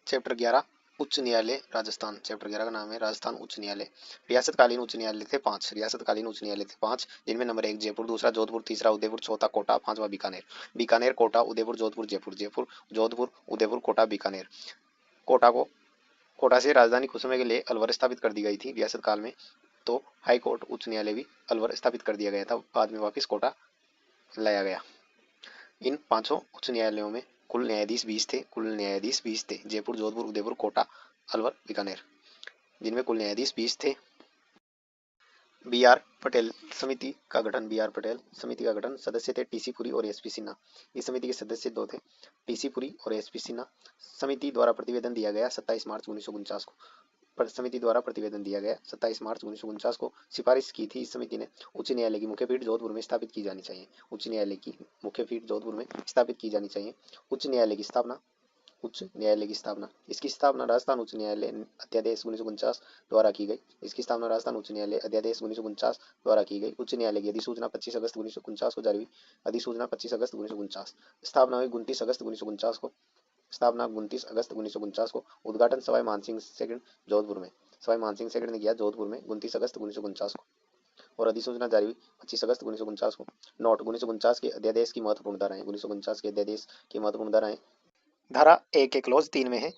Chapter 11 उच्च न्यायालय Rajasthan. Chapter 11 का नाम है राजस्थान उच्च न्यायालय। रियासतकालीन उच्च न्यायालय थे 5। रियासतकालीन उच्च न्यायालय थे 5, जिनमें नंबर 1 जयपुर, दूसरा जोधपुर, तीसरा उदयपुर, चौथा कोटा, पांचवा बीकानेर। बीकानेर, कोटा, उदयपुर, जोधपुर, जयपुर, जयपुर, जोधपुर, उदयपुर, कोटा, बीकानेर। कोटा से राजधानी कुछ समय के लिए अलवर स्थापित कर दी गई थी रियासत काल में, तो हाई कोर्ट उच्च न्यायालय भी अलवर स्थापित कर दिया गया था, बाद में वापस कोटा लाया गया। इन पांचों उच्च न्यायालयों में कुल न्यायाधीश 20 थे। कुल न्यायाधीश 20 थे। जयपुर, जोधपुर, उदयपुर, कोटा, अलवर, बीकानेर, जिनमें कुल न्यायाधीश 20 थे। बी आर पटेल समिति का गठन। बी आर पटेल समिति का गठन। सदस्य थे टीसी पुरी और एसपी सिन्हा। इस समिति के सदस्य 2 थे, टीसी पुरी और एसपी सिन्हा। समिति द्वारा प्रतिवेदन दिया गया 27 मार्च 1949 को। समिति द्वारा प्रतिवेदन दिया गया 27 मार्च 1949 को। सिफारिश की थी इस समिति ने उच्च न्यायालय की मुख्य पीठ जोधपुर में स्थापित की जानी चाहिए। उच्च न्यायालय की मुख्य पीठ जोधपुर में स्थापित की जानी चाहिए। उच्च न्यायालय की स्थापना। उच्च न्यायालय की स्थापना। इसकी स्थापना राजस्थान उच्च न्यायालय अध्यादेश 1949 द्वारा की गई। इसकी स्थापना राजस्थान उच्च न्यायालय अध्यादेश 1949 द्वारा की गई। उच्च न्यायालय की अधिसूचना 25 अगस्त 1949 को जारी हुई। अधिसूचना 25 अगस्त 1949। स्थापना हुई 29 अगस्त 1949 को। स्थापना 29 अगस्त 1949 को। उद्घाटन सवाई मानसिंह सेकंड जोधपुर में। सवाई मानसिंह सेकंड ने किया जोधपुर में 29 अगस्त 1949 को, और अधिसूचना जारी हुई 25 अगस्त 1949 को। नोट 1949 के अध्यादेश की महत्वपूर्ण धाराएं। 1949 के अध्यादेश की महत्वपूर्ण धाराएं। धारा 1 के क्लॉज 3 में है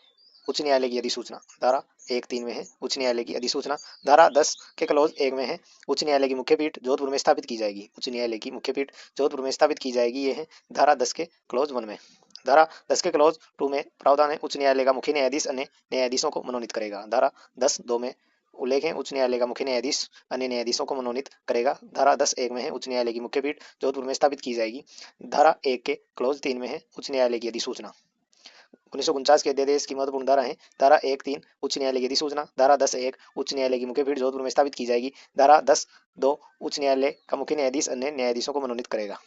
उच्च न्यायालय की अधिसूचना। धारा 1(3) में है उच्च न्यायालय की अधिसूचना। धारा 10 के क्लॉज 1 में है उच्च न्यायालय की मुख्य पीठ जोधपुर में स्थापित की जाएगी। उच्च न्यायालय की मुख्य पीठ जोधपुर में स्थापित की जाएगी, ये है धारा 10 के क्लॉज 1 में। धारा 10 के क्लॉज 2 में प्रावधान है उच्च न्यायालय का मुख्य न्यायाधीश अन्य न्यायाधीशों को मनोनीत करेगा। धारा 10(2) में उल्लेख है उच्च न्यायालय का मुख्य न्यायाधीश अन्य न्यायाधीशों को मनोनीत करेगा। धारा 10(1) में है उच्च न्यायालय की मुख्य पीठ जोधपुर में स्थापित की जाएगी। धारा 1 के क्लॉज 3 में है उच्च न्यायालय की अधिसूचना। 1949 के अध्यादेश की महत्वपूर्ण धारा है। धारा 1(3) उच्च न्यायालय की अधिसूचना। धारा 10(1) उच्च न्यायालय की मुख्य पीठ जोधपुर में स्थापित की जाएगी। धारा 10(2) उच्च न्यायालय का मुख्य न्यायाधीश अन्य न्यायाधीशों को मनोनीत करेगा।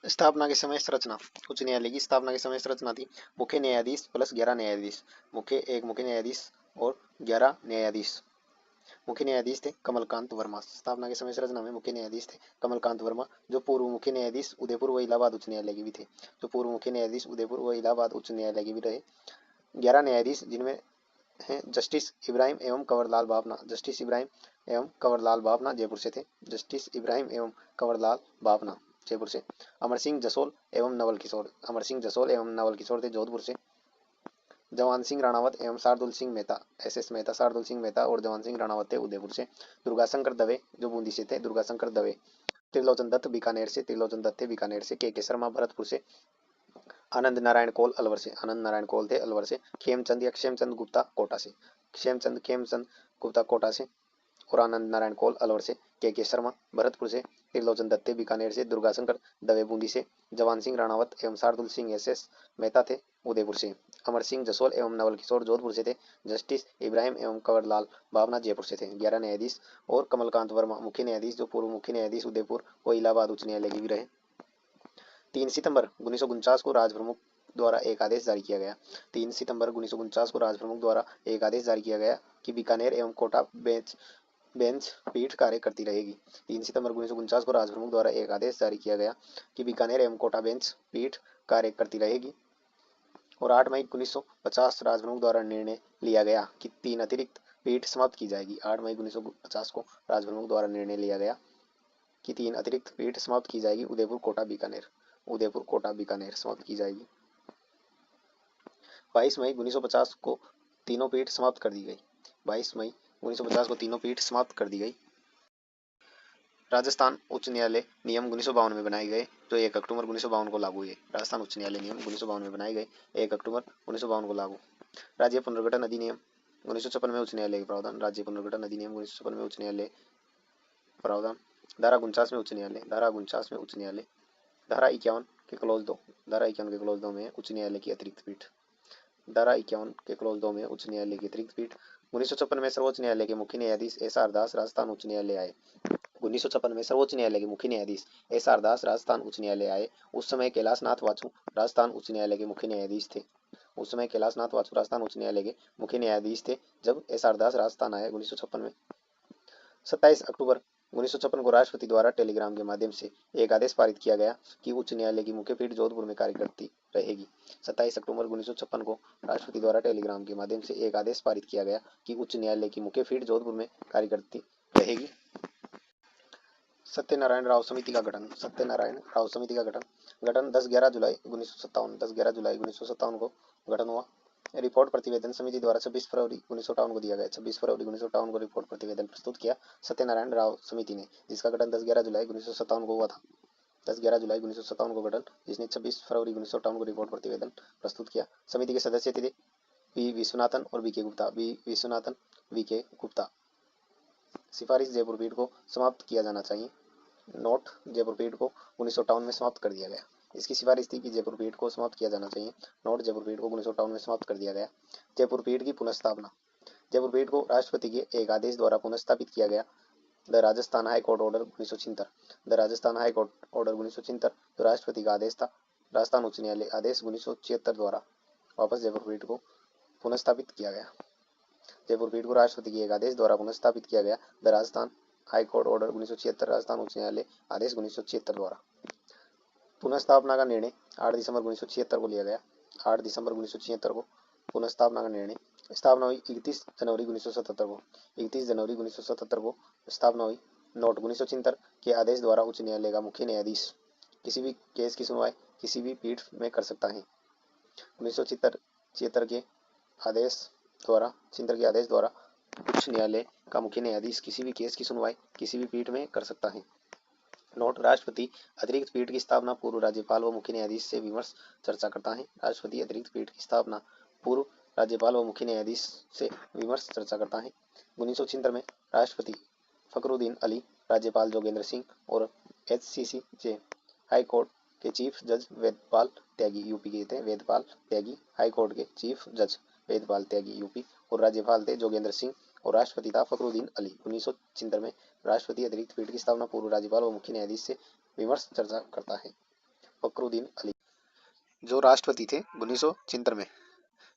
स्थापना के समय संरचना। उच्च न्यायालय की स्थापना के समय संरचना थी मुख्य न्यायाधीश प्लस 11 न्यायाधीश। एक मुख्य न्यायाधीश और 11 न्यायाधीश। मुख्य न्यायाधीश थे कमलकांत वर्मा। स्थापना के समय संरचना में मुख्य न्यायाधीश थे कमलकांत वर्मा, जो पूर्व मुख्य न्यायाधीश उदयपुर व इलाहाबाद उच्च न्यायालय के भी थे। जो पूर्व मुख्य न्यायाधीश उदयपुर व इलाहाबाद उच्च न्यायालय के भी रहे। 11 न्यायाधीश, जिनमें हैं जस्टिस इब्राहिम एवं कंवरलाल बाफना। जस्टिस इब्राहिम एवं कंवरलाल बाफना जयपुर से थे। जस्टिस इब्राहिम एवं कंवरलाल बाफना जयपुर से। अमर सिंह जसोल एवं नवल किशोर। अमर सिंह जसोल एवं नवल किशोर थे जोधपुर से। जवान सिंह राणावत एवं शार्दुल सिंह मेहता। एस मेहता, शार्दुल सिंह मेहता और जवान सिंह राणावत थे उदयपुर से। दुर्गाशंकर दवे जो बूंदी से थे। दुर्गाशंकर दवे। त्रिलोचन दत्त बीकानेर से। त्रिलोचन दत्त थे बीकानेर से। के शर्मा भरतपुर से। आनंद नारायण कौल अलवर से। आनंद नारायण कौल थे अलवर से। खेमचंद या क्षेमचंद गुप्ता कोटा से। खेमचंद गुप्ता कोटा से और आनंद नारायण कौल अलवर से। के शर्मा भरतपुर से। त्रिलोचन दत्ते बीकानेर से। दुर्गाशंकर दवे बूंदी से। जवान सिंह राणावत एवं शार्दुल सिंह एस मेहता थे उदयपुर से। अमर सिंह जसोल एवं नवल किशोर जोधपुर से थे। जस्टिस इब्राहिम एवं कंवरलाल बावना जयपुर से थे। 11 न्यायाधीश और कमलकांत वर्मा मुख्य न्यायाधीश, जो पूर्व मुख्य न्यायाधीश उदयपुर व इलाहाबाद उच्च न्यायालय के भी रहे। 3 सितंबर 1949 को राजप्रमुख द्वारा एक आदेश जारी किया गया। 3 सितंबर 1949 को राजप्रमुख द्वारा एक आदेश जारी किया गया कि बीकानेर एवं कोटा बेंच पीठ कार्य करती रहेगी। 3 सितंबर 1949 को राजप्रमुख द्वारा एक आदेश जारी किया गया कि बीकानेर एवं कोटा बेंच पीठ कार्य करती रहेगी। और 8 मई 1950 राजप्रमुख द्वारा निर्णय लिया गया कि 3 अतिरिक्त पीठ समाप्त की जाएगी। 8 मई 1950 को राजप्रमुख द्वारा निर्णय लिया गया कि 3 अतिरिक्त पीठ समाप्त की जाएगी। उदयपुर कोटा बीकानेर समाप्त की जाएगी। 22 मई 1950 को तीनों पीठ समाप्त कर दी गई। 22 मई 1950 को तीनों पीठ समाप्त कर दी गई। राजस्थान उच्च न्यायालय नियम 1952 में बनाए गए, जो 1 अक्टूबर 1952 को लागू हुए। राजस्थान उच्च न्यायालय नियम 1952 में बनाए गए, 1 अक्टूबर 1952 को लागू। राज्य पुनर्गठन अधिनियम 1956 में उच्च न्यायालय के प्रावधान। राज्य पुनर्गठन अधिनियम 1956 में उच्च न्यायालय प्रावधान। धारा 49 में उच्च न्यायालय। धारा 49 में उच्च न्यायालय। धारा 51 के क्लॉज 2। धारा 51 के क्लॉज 2 में उच्च न्यायालय की अतिरिक्त पीठ। धारा 51 के क्लॉज 2 में उच्च न्यायालय की अतिरिक्त पीठ। 1956 में सर्वोच्च न्यायालय के मुख्य न्यायाधीश एस आर दास राजस्थान उच्च न्यायालय आए। 1956 में सर्वोच्च न्यायालय के मुख्य न्यायाधीश एस आर दास राजस्थान उच्च न्यायालय आए। उस समय कैलाशनाथ वाचु राजस्थान उच्च न्यायालय के मुख्य न्यायाधीश थे। उस समय कैलाशनाथ वाचु राजस्थान उच्च न्यायालय के मुख्य न्यायाधीश थे जब एस आर दास राजस्थान आए 1956 में। 27 अक्टूबर 1956 को राष्ट्रपति द्वारा टेलीग्राम के माध्यम से एक आदेश पारित किया गया कि उच्च न्यायालय की मुख्य पीठ जोधपुर में कार्य करती रहेगी। 27 अक्टूबर 1956 को राष्ट्रपति द्वारा टेलीग्राम के माध्यम से एक आदेश पारित किया गया कि उच्च न्यायालय की मुख्य पीठ जोधपुर में कार्य करती रहेगी। सत्यनारायण राव समिति का गठन। सत्यनारायण राव समिति का गठन 10-11 जुलाई 1957 को गठन हुआ। रिपोर्ट प्रतिवेदन समिति द्वारा 26 फरवरी 1958 को दिया गया। 26 फरवरी 1958 को रिपोर्ट प्रतिवेदन प्रस्तुत किया सत्यनारायण राव समिति ने, जिसका गठन 10-11 जुलाई 1957 को हुआ था। 10-11 जुलाई 1957 को गठन, जिसने 26 फरवरी 1958 को रिपोर्ट प्रतिवेदन प्रस्तुत किया। समिति के सदस्य थे वी विश्वनाथन और वी के गुप्ता। वी विश्वनाथन, वी के गुप्ता। सिफारिश जयपुर पीठ को समाप्त किया जाना चाहिए। नोट, जयपुर पीठ को 1958 में समाप्त कर दिया गया। इसकी सिफारिश थी कि जयपुर पीठ को समाप्त किया जाना चाहिए। नोट, जयपुर पीठ को 1958 में समाप्त कर दिया गया। जयपुर पीठ की पुनर्स्थापना। जयपुर पीठ को राष्ट्रपति के एक आदेश द्वारा पुनर्स्थापित किया गया। The Rajasthan high court order 1976। The Rajasthan high court order 1976 जो राष्ट्रपति का आदेश था। राजस्थान उच्च न्यायालय आदेश 1976 द्वारा वापस जयपुर पीठ को पुनर्स्थापित किया गया। जयपुर पीठ को राष्ट्रपति के एक आदेश द्वारा पुनर्स्थापित किया गया। The Rajasthan high court order 1976 Rajasthan उच्च न्यायालय आदेश 1976 द्वारा। पुनर्स्थापना का निर्णय 8 दिसंबर 1976 को लिया गया। 8 दिसंबर 1976 को पुनर्स्थापना का निर्णय। स्थापना हुई 31 जनवरी 1977 को। 31 जनवरी 1977 को स्थापना हुई। नोट, 1976 के आदेश द्वारा उच्च न्यायालय का मुख्य न्यायाधीश किसी भी केस की सुनवाई किसी भी पीठ में कर सकता है। 1976 के आदेश द्वारा उच्च न्यायालय का मुख्य न्यायाधीश किसी भी केस की सुनवाई किसी भी पीठ में कर सकता है। नोट, राष्ट्रपति अतिरिक्त पीठ की स्थापना पूर्व राज्यपाल व मुख्य न्यायाधीश से विमर्श चर्चा करता है। राष्ट्रपति अतिरिक्त पीठ की स्थापना पूर्व राज्यपाल व मुख्य न्यायाधीश से विमर्श चर्चा करता है। 1976 में राष्ट्रपति फखरुद्दीन अली, राज्यपाल जोगेंद्र सिंह और HCCJ हाई कोर्ट के चीफ जज वेदपाल त्यागी, यूपी के थे वेदपाल त्यागी, हाई कोर्ट के चीफ जज वेदपाल त्यागी यूपी और राज्यपाल थे जोगेंद्र सिंह और राष्ट्रपति था फखरुद्दीन अली। 1976 में राष्ट्रपति अतिरिक्त पीठ की स्थापना पूर्व राज्यपाल व मुख्य न्यायाधीश से विमर्श चर्चा करता है। फखरुद्दीन अली जो राष्ट्रपति थे 1976 में।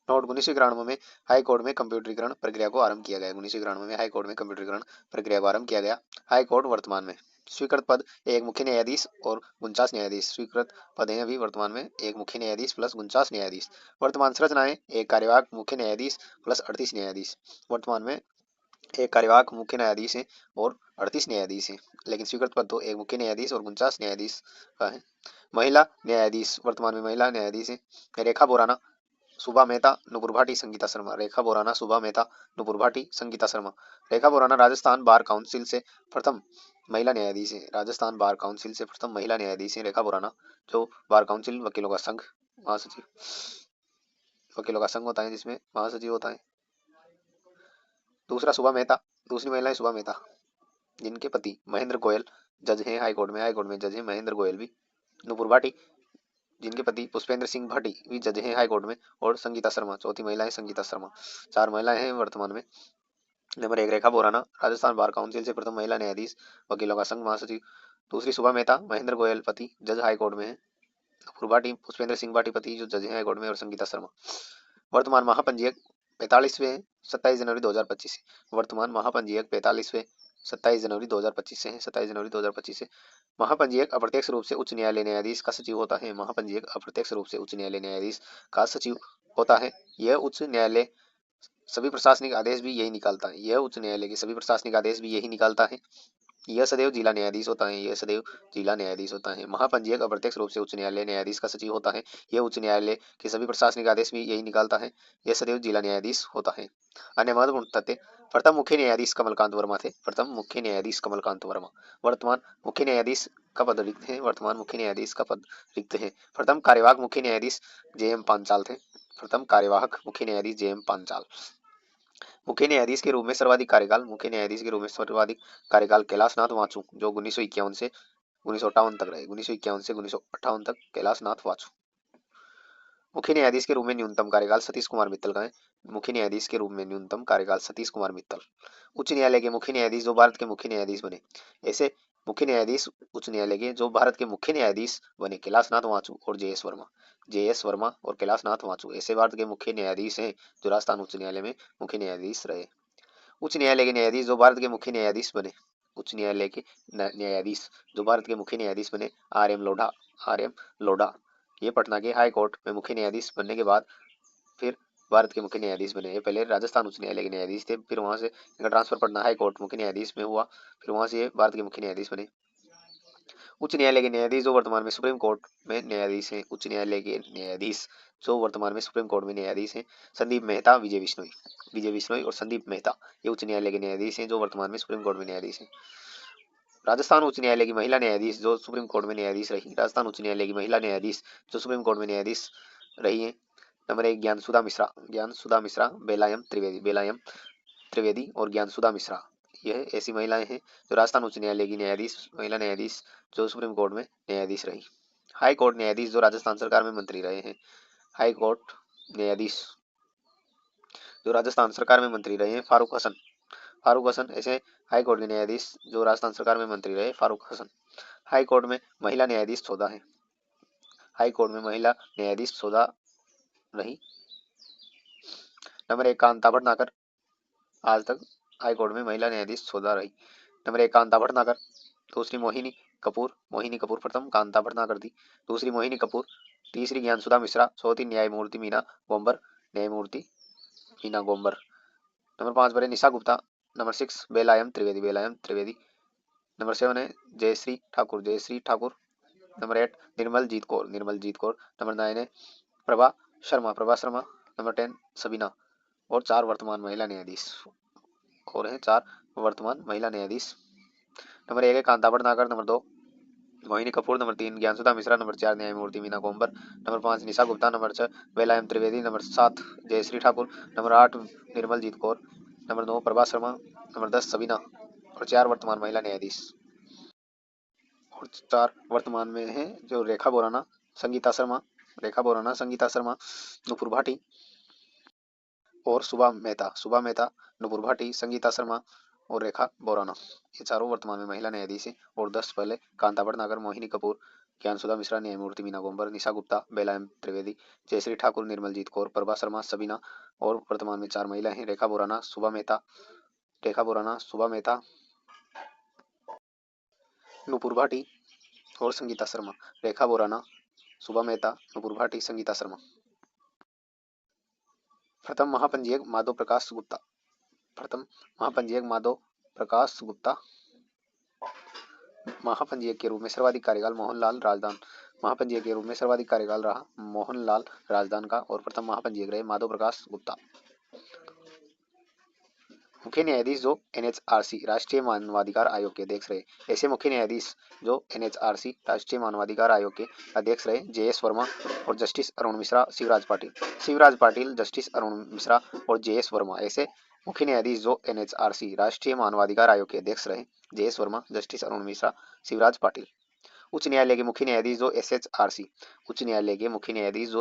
नोट, 1991 में हाई कोर्ट में कंप्यूटरीकरण प्रक्रिया को आरंभ किया गया। 1991 में हाई कोर्ट में कंप्यूटरीकरण प्रक्रिया को आरंभ किया गया। हाई कोर्ट वर्तमान में स्वीकृत पद एक मुख्य न्यायाधीश और 49 न्यायाधीश। स्वीकृत पद हैं अभी वर्तमान में एक मुख्य न्यायाधीश प्लस 49 न्यायाधीश। वर्तमान संरचनाएं एक कार्यवाहक मुख्य न्यायाधीश प्लस 38 न्यायाधीश। वर्तमान में एक कार्यवाहक मुख्य न्यायाधीश है और 38 न्यायाधीश हैं, लेकिन स्वीकृत पद तो एक मुख्य न्यायाधीश और 49 न्यायाधीश का है। महिला न्यायाधीश, वर्तमान में महिला न्यायाधीश है रेखा बोराना, सुभा मेहता, नुपुर भाटी, संगीता शर्मा। रेखा बोराना, सुभा मेहता, नुपुर भाटी, संगीता शर्मा। रेखा बोराना राजस्थान बार काउंसिल से प्रथम महिला न्यायाधीश है। राजस्थान बार काउंसिल से प्रथम महिला न्यायाधीश है रेखा बोराना, जो बार काउंसिल वकीलों का संघ महासचिव वकीलों का संघ होता है जिसमें महासचिव होता है। दूसरा सुभा मेहता, दूसरी महिला है सुभा मेहता, जिनके पति महेंद्र गोयल जज हैं हाई कोर्ट में जज हैं महेंद्र गोयल भी। नुपुर भाटी, जिनके पति पुष्पेंद्र सिंह भाटी भी जज हैं हाई कोर्ट में। और संगीता शर्मा, चौथी महिला है संगीता शर्मा। 4 महिलाएं हैं वर्तमान में। नंबर 1 रेखा बोराना, राजस्थान बार काउंसिल से प्रथम महिला न्यायाधीश, वकीलों का संघ महासचिव। दूसरी सुभा मेहता, महेंद्र गोयल पति, जज हाई कोर्ट में है। नुपुर भाटी, पुष्पेंद्र सिंह भाटी पति, जो जज हैं हाई कोर्ट में। और संगीता शर्मा वर्तमान महापंजीयक 45वें 27 जनवरी 2025 से। वर्तमान महापंजीयक 45वें 27 जनवरी 2025 से है। 27 जनवरी 2025 से। महापंजीयक अप्रत्यक्ष रूप से उच्च न्यायालय न्यायाधीश का सचिव होता है। महापंजीयक अप्रत्यक्ष रूप से उच्च न्यायालय न्यायाधीश का सचिव होता है। यह उच्च न्यायालय सभी प्रशासनिक आदेश भी यही निकालता है। यह उच्च न्यायालय के सभी प्रशासनिक आदेश भी यही निकालता है। यह सदैव जिला न्यायाधीश होता है। यह सदैव जिला न्यायाधीश होता है। महापंजीयक अप्रत्यक्ष रूप से उच्च न्यायालय न्यायाधीश का सचिव होता है। यह उच्च न्यायालय के सभी प्रशासनिक आदेश भी यही निकालता है। यह सदैव जिला न्यायाधीश होता है। अन्य महत्वपूर्ण तथ्य, प्रथम मुख्य न्यायाधीश कमलकांत वर्मा थे। प्रथम मुख्य न्यायाधीश कमलकांत वर्मा। वर्तमान मुख्य न्यायाधीश का पद रिक्त है। वर्तमान मुख्य न्यायाधीश का पद रिक्त है। प्रथम कार्यवाहक मुख्य न्यायाधीश JM पांचाल थे। प्रथम कार्यवाहक मुख्य न्यायाधीश JM पांचाल। मुख्य न्यायाधीश के रूप में सर्वाधिक कार्यकाल कैलाशनाथ वाचू, जो 1951 से 1958 तक रहे। 1951 से 1958 तक कैलाशनाथ वाचू। मुख्य न्यायाधीश के रूप में न्यूनतम कार्यकाल सतीश कुमार मित्तल का है। मुख्य न्यायाधीश के रूप में न्यूनतम कार्यकाल सतीश कुमार मित्तल। उच्च न्यायालय के मुख्य न्यायाधीश जो भारत के मुख्य न्यायाधीश बने। ऐसे मुख्य न्यायाधीश उच्च न्यायालय के जो भारत के मुख्य न्यायाधीश बने कैलाशनाथ वाचू और JS वर्मा और कैलाशनाथ वाचू ऐसे भारत के मुख्य न्यायाधीश हैं जो राजस्थान उच्च न्यायालय में मुख्य न्यायाधीश रहे। उच्च न्यायालय के न्यायाधीश जो भारत के मुख्य न्यायाधीश बने। उच्च न्यायालय के न्यायाधीश जो भारत के मुख्य न्यायाधीश बने आर एम लोढ़ा। ये पटना के हाई कोर्ट में मुख्य न्यायाधीश बनने के बाद फिर भारत के मुख्य न्यायाधीश बने। ये पहले राजस्थान उच्च न्यायालय के न्यायाधीश थे, फिर वहां से इनका ट्रांसफर पटना हाई कोर्ट मुख्य न्यायाधीश में हुआ, फिर वहां से ये भारत के मुख्य न्यायाधीश बने। उच्च न्यायालय के न्यायाधीश जो वर्तमान में सुप्रीम कोर्ट में न्यायाधीश हैं, उच्च न्यायालय के न्यायाधीश जो वर्तमान में सुप्रीम कोर्ट में न्यायाधीश हैं, संदीप मेहता, विजय बिश्नोई और संदीप मेहता, ये उच्च न्यायालय के न्यायाधीश हैं जो वर्तमान में सुप्रीम कोर्ट में न्यायाधीश हैं। राजस्थान उच्च न्यायालय की महिला न्यायाधीश जो सुप्रीम कोर्ट में न्यायाधीश रही, राजस्थान उच्च न्यायालय की महिला न्यायाधीश जो सुप्रीम कोर्ट में न्यायाधीश रही है। नंबर 1 ज्ञानसुधा मिश्रा, बेलायम त्रिवेदी और ज्ञानसुधा मिश्रा, यह ऐसी महिलाएं हैं जो राजस्थान उच्च न्यायालय की महिला न्यायाधीश जो सुप्रीम कोर्ट में न्यायाधीश रही। हाई कोर्ट न्यायाधीश जो राजस्थान सरकार में मंत्री रहे हैं, हाई कोर्ट न्यायाधीश जो राजस्थान सरकार में मंत्री रहे हैं, फारूक हसन ऐसे हाई कोर्ट के न्यायाधीश जो राजस्थान सरकार में मंत्री रहे, फारूक हसन। हाई कोर्ट में महिला न्यायाधीश 14 है, हाई कोर्ट में महिला न्यायाधीश 14 रही। नंबर 1 कांता भटनागर, आज तक हाई कोर्ट में महिला न्यायाधीश 14 रही। नंबर 1 कांता भटनागर, दूसरी मोहिनी कपूर प्रथम कांता भटनागर थी, दूसरी मोहिनी कपूर, तीसरी ज्ञानसुधा मिश्रा, चौथी न्यायमूर्ति मीना गोम्बर। नंबर 5 पर निशा गुप्ता, नंबर 6 बेलायम त्रिवेदी। नंबर 7 है जयश्री ठाकुर। नंबर 8 निर्मल जीत कौर। नंबर 9 है प्रभा शर्मा। नंबर 10 सबीना। और 4 वर्तमान महिला न्यायाधीश और हैं 4 वर्तमान महिला न्यायाधीश। नंबर 1 है Kanta Bhatnagar, number 2 Mohini Kapoor, number 3 Gyansudha Mishra, number 4 न्यायमूर्ति Meena Gombar, number 5 Nisha Gupta, number 6 Bela M Trivedi, number 7 Jayashree Thakur, number 8 Nirmal Jeet Kaur, number 9 Prabha Sharma, number 10 Sabina और 4 वर्तमान महिला न्यायाधीश। और 4 वर्तमान में हैं जो रेखा बोराना, संगीता शर्मा, नुपुर भाटी और शुभा मेहता, नुपुर भाटी, संगीता शर्मा और रेखा बोराना, ये चारों वर्तमान में महिला न्यायाधीश हैं। और 10 पहले कांता भटनागर, मोहिनी कपूर, ज्ञानसुधा मिश्रा, न्यायमूर्ति मीना गोम्बर, निशा गुप्ता, बेलायम त्रिवेदी, जयश्री ठाकुर, निर्मलजीत कौर, प्रभा शर्मा, सबीना और वर्तमान में 4 महिला हैं रेखा बोराना, शुभा मेहता, नुपुर भाटी और संगीता शर्मा। रेखा बोराना, शुभा मेहता, नुपुर भाटी, संगीता शर्मा। प्रथम महापंजीयक माधव प्रकाश गुप्ता, महापंजीयक के रूप में सर्वाधिक कार्यकाल मोहनलाल राजदान का और प्रथम महापंजीयक रहे माधव प्रकाश गुप्ता। मुख्य न्यायाधीश जो एनएचआरसी राष्ट्रीय मानवाधिकार आयोग के अध्यक्ष रहे, ऐसे मुख्य न्यायाधीश जो एनएचआरसी राष्ट्रीय मानवाधिकार आयोग के अध्यक्ष रहे, जेएस वर्मा और जस्टिस अरुण मिश्रा, शिवराज पाटिल, जस्टिस अरुण मिश्रा और जेएस वर्मा, ऐसे मुख्य न्यायाधीश जो एनएचआरसी राष्ट्रीय मानवाधिकार आयोग के अध्यक्ष रहे, जेएस वर्मा, जस्टिस अरुण मिश्रा, शिवराज पाटिल। उच्च न्यायालय के मुख्य न्यायाधीश जो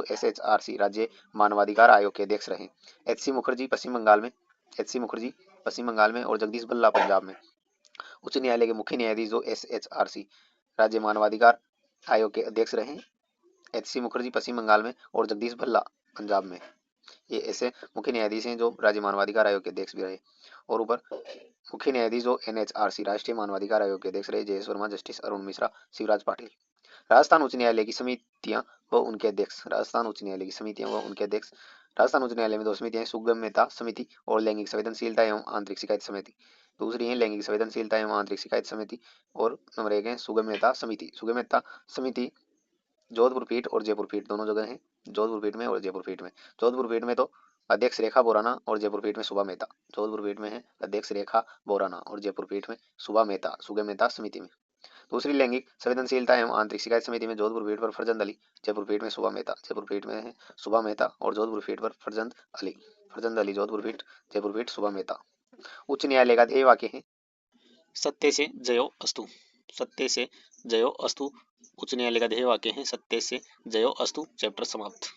एसएचआरसी राज्य मानवाधिकार आयोग के अध्यक्ष रहे, एचसी मुखर्जी पश्चिम बंगाल में और जगदीश भल्ला पंजाब में। उच्च न्यायालय के मुख्य न्यायाधीश जो एसएचआरसी राज्य मानवाधिकार आयोग के अध्यक्ष रहे, एचसी मुखर्जी पश्चिम बंगाल में और जगदीश भल्ला पंजाब में, ये ऐसे मुख्य न्यायाधीश हैं जो राज्य मानवाधिकार आयोग के अध्यक्ष भी रहे। और ऊपर मुख्य न्यायाधीश जो एनएचआरसी राष्ट्रीय मानवाधिकार आयोग के अध्यक्ष रहे, जेएस वर्मा, जस्टिस अरुण मिश्रा, शिवराज पाटिल। राजस्थान उच्च न्यायालय की समितियां व उनके अध्यक्ष। राजस्थान उच्च न्यायालय में 2 समितियां हैं, सुगम्यता समिति और लैंगिक संवेदनशीलता एवं आंतरिक शिकायत समिति। दूसरी है लैंगिक संवेदनशीलता एवं आंतरिक शिकायत समिति और नंबर 1 है सुगम्यता समिति जोधपुर पीठ और जयपुर पीठ दोनों जगह है, जोधपुर पीठ में और जयपुर पीठ में। जोधपुर पीठ में तो अध्यक्ष रेखा बोराना और जयपुर पीठ में शुभा मेहता। जोधपुर पीठ में है अध्यक्ष रेखा बोराना और जयपुर पीठ में शुभा मेहता, सुगम्यता समिति में। दूसरी लैंगिक संवेदनशीलता एवं आंतरिक शिकायत समिति में जोधपुर पीठ पर फरजंद अली, जयपुर पीठ में शुभा मेहता। जयपुर पीठ में है शुभा मेहता और जोधपुर पीठ पर फरजंद अली, जोधपुर पीठ, जयपुर पीठ, शुभा मेहता। उच्च न्यायालय का ध्येय वाक्य है सत्य से जयो अस्तु। उच्च न्यायालय का ध्येय वाक्य है सत्य से जयो अस्तु। चैप्टर समाप्त।